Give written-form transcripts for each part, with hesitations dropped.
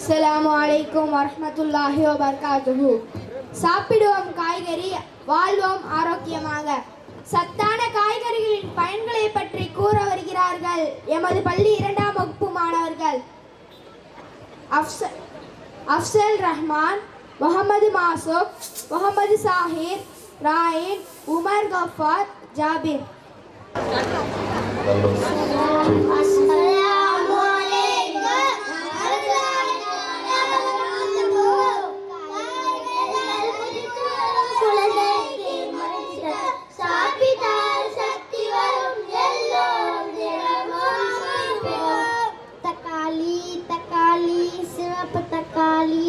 அஸ்ஸலாமு அலைக்கும் வரஹ்மத்துல்லாஹி வபரகாத்துஹு. சாப்பிடுவோம் காய்கறி, வாழ்வோம் ஆரோக்கியமாக. சத்தான காய்கறிகளின் பயன்களை பற்றி கூற வருகிறார்கள் எமது பள்ளி 2ஆம் வகுப்பு மாணவர்கள் அஃப்சல் ரஹ்மான், முகமது மாசூப், முகமது சாஹிர், ராயின், உமர் கஃபார், ஜாபிர். தக்காளி,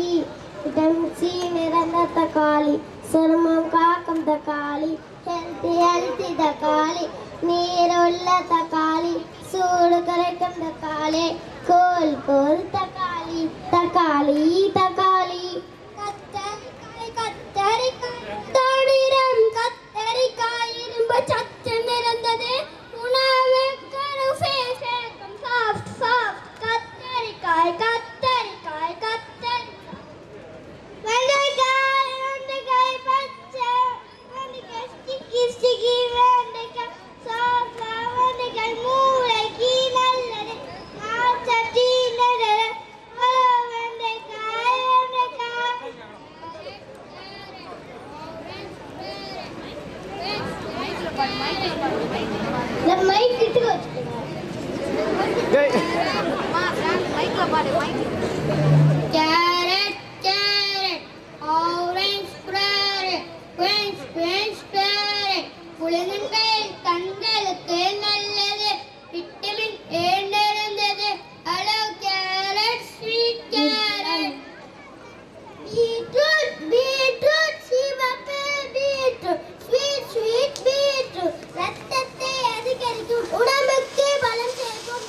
விட்டமின் சி நிறைந்த தக்காளி, சருமம் காக்கும் தக்காளி, ஹெல்த்தி தக்காளி, நீருள்ள தக்காளி, சூடு குறைக்கும் தக்காளி, கோல் தக்காளி, தக்காளி தக்காளி. கத்தரிக்காய் தடிரம் கத்தரிக்காய் இரும்பு சத்து நிறைந்தது, உணவு கருவே சேர்க்கும் சாஃப்ட் கத்தரிக்காய் கத்தரிக்காய் கத்தரிக்காய். வெண்டைக்காய் பச்சை வெண்டைக்காய், ஸ்டிக்கி வெண்டைக்காய், சாஃப்டா வெண்டைக்காய், மூளைக்கு நல்லது, நார்ச்சத்து நிறைந்தது, வெண்டைக்காய் வெண்டைக்காய். இந்த மைக் கிட்ட வச்சுக்கோங்க. Carrot, orange carrot, French carrot. புலன்கள் கண்களுக்கு நல்லது, விட்டமின் ஏ நிறைந்தது. Hello carrot, sweet carrot. Beetroot சிவப்பு பீட்ரூட், ஸ்வீட் பீட்ரூட். ரத்தத்தை அதிகரிக்கும், உடம்புக்கு பலம் சேர்க்கும்,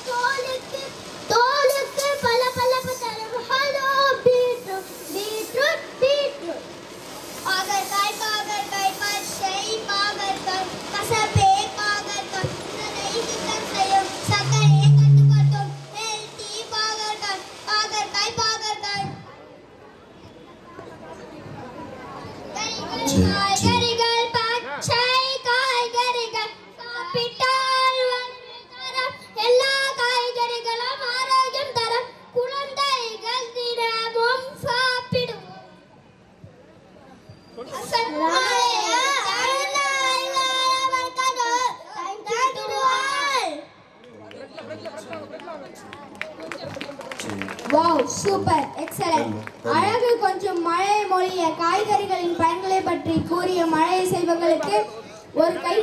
தோலுக்கு பளபளப்பு தரும். Hello beetroot. பாகற்காய் பச்சை பாகற்காய், கசப்பே பாகற்காய், உடலை சுத்தம் செய்யும், சர்க்கரையை கட்டுப்படுத்தும், ஹெல்த்தி பாகற்காய். காய்கறிகள் பச்சை காய்கறிகள் சாப்பிட்டால் தரம், எல்லா காய்கறிகளும் ஆரோக்கியம் தரும், குழந்தைகள் தினமும் சாப்பிடுவோம். Wow, super, excellent. அழகு கொஞ்சம் மழை மொழிய காய்கறிகளின் பயன்களை பற்றி கூறிய மழை செல்வங்களுக்கு ஒரு கை